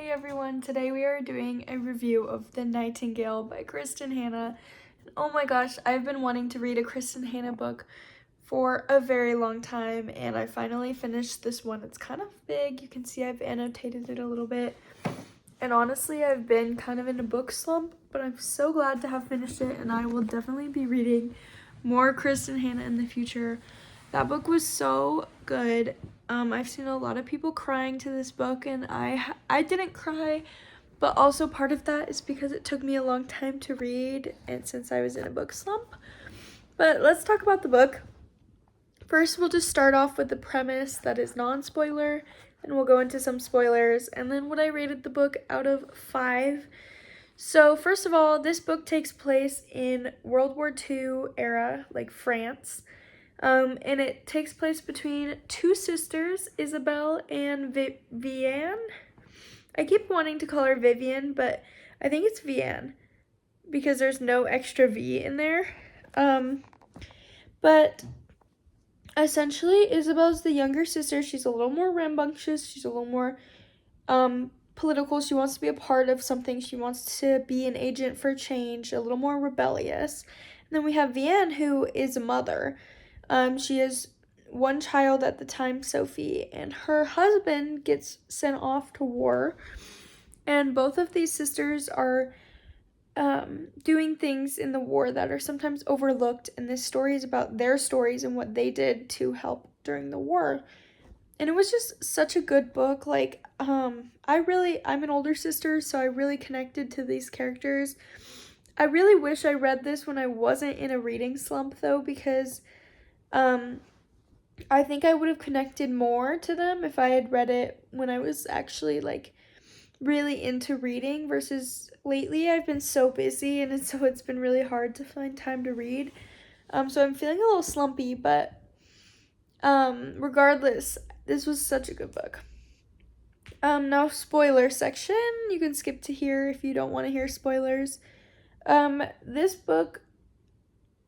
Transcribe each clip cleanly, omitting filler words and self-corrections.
Hey everyone, today we are doing a review of The Nightingale by Kristin Hannah. And oh my gosh, I've been wanting to read a Kristin Hannah book for a very long time, and I finally finished this one. It's kind of big. You can see I've annotated it a little bit. And honestly, I've been kind of in a book slump, but I'm so glad to have finished it, and I will definitely be reading more Kristin Hannah in the future. That book was so good. I've seen a lot of people crying to this book, and I didn't cry, but also part of that is because it took me a long time to read, and since I was in a book slump. But let's talk about the book. First, we'll just start off with the premise that is non-spoiler, and we'll go into some spoilers, and then what I rated the book out of 5. So first of all, this book takes place in World War II era, like France. And it takes place between two sisters, Isabel and Vianne. I keep wanting to call her Vivian, but I think it's Vianne because there's no extra V in there. But essentially, Isabel's the younger sister. She's a little more rambunctious. She's a little more political. She wants to be a part of something. She wants to be an agent for change, a little more rebellious. And then we have Vianne, who is a mother. She has one child at the time, Sophie, and her husband gets sent off to war. And both of these sisters are doing things in the war that are sometimes overlooked. And this story is about their stories and what they did to help during the war. And it was just such a good book. Like, I'm an older sister, so I really connected to these characters. I really wish I read this when I wasn't in a reading slump, though, because I think I would have connected more to them if I had read it when I was actually, like, really into reading, versus lately I've been so busy, and so it's been really hard to find time to read. So I'm feeling a little slumpy, but regardless, this was such a good book. Now spoiler section. You can skip to here if you don't want to hear spoilers. This book,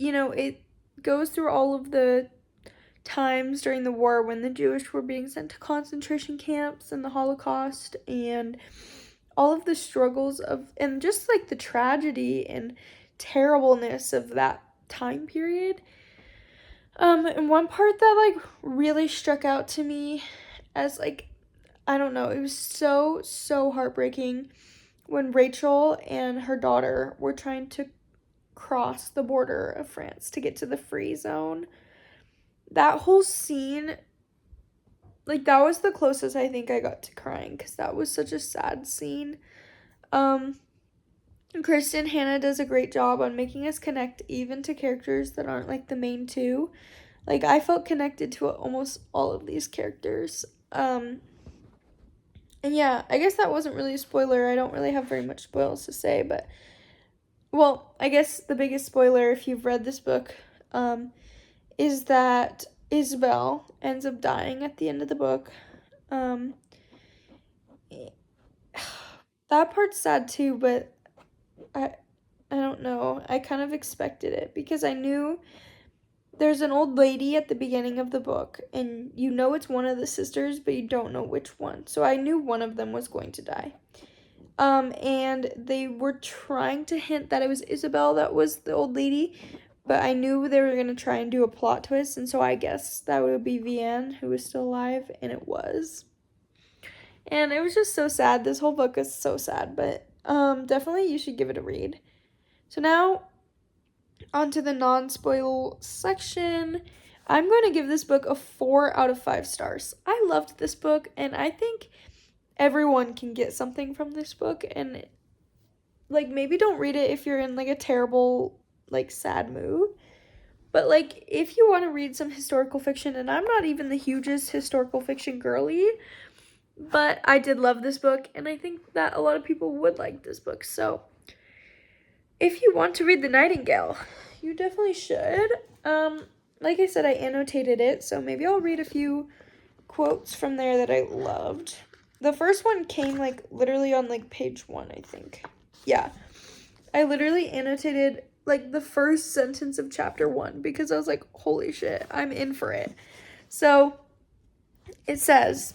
it goes through all of the times during the war when the Jewish were being sent to concentration camps and the Holocaust, and all of the struggles and just like the tragedy and terribleness of that time period. And one part that like really struck out to me as like, I don't know, it was so heartbreaking when Rachel and her daughter were trying to cross the border of France to get to the free zone. That whole scene, like, that was the closest I think I got to crying, because that was such a sad scene. Kristin Hannah does a great job on making us connect even to characters that aren't like the main two. Like, I felt connected to almost all of these characters. And yeah, I guess that wasn't really a spoiler. I don't really have very much spoils to say, but, well, I guess the biggest spoiler, if you've read this book, is that Isabel ends up dying at the end of the book. That part's sad too, but I don't know. I kind of expected it, because I knew there's an old lady at the beginning of the book, and you know it's one of the sisters, but you don't know which one. So I knew one of them was going to die. And they were trying to hint that it was Isabel that was the old lady, but I knew they were going to try and do a plot twist, and so I guessed that would be Vianne, who was still alive, and it was. And it was just so sad. This whole book is so sad, but definitely you should give it a read. So now, on to the non-spoil section. I'm going to give this book a 4 out of 5 stars. I loved this book, and I think everyone can get something from this book, and, like, maybe don't read it if you're in, like, a terrible, like, sad mood. But, like, if you want to read some historical fiction, and I'm not even the hugest historical fiction girly, but I did love this book, and I think that a lot of people would like this book. So if you want to read The Nightingale, you definitely should. Like I said, I annotated it, so maybe I'll read a few quotes from there that I loved. The first one came, like, literally on, like, page 1, I think. Yeah. I literally annotated, like, the first sentence of chapter 1, because I was like, holy shit, I'm in for it. So it says,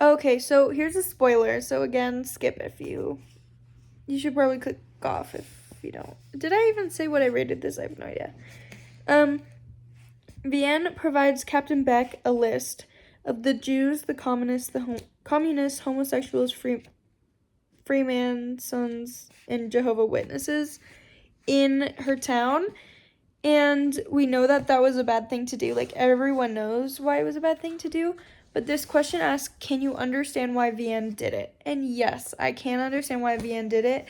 Okay, so here's a spoiler. So again, skip if you should probably click off if you don't. Did I even say what I rated this? I have no idea. Vienne provides Captain Beck a list of the Jews, the communists, homosexuals, Freemasons, and Jehovah's Witnesses in her town. And we know that that was a bad thing to do. Like, everyone knows why it was a bad thing to do. But this question asks, can you understand why Vienne did it? And yes, I can understand why Vienne did it.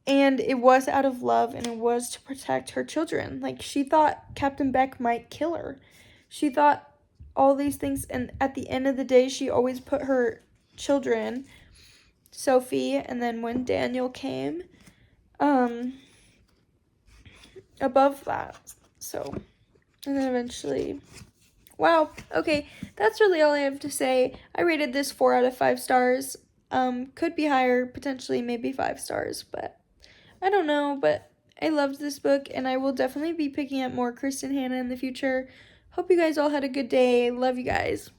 And it was out of love, and it was to protect her children. Like, she thought Captain Beck might kill her. She thought all these things, and at the end of the day, she always put her children, Sophie, and then when Daniel came, above that. So, and then eventually, wow, okay, that's really all I have to say. I rated this 4 out of 5 stars. Could be higher, potentially maybe 5 stars, but I don't know. But I loved this book, and I will definitely be picking up more Kristin Hannah in the future. Hope you guys all had a good day. Love you guys.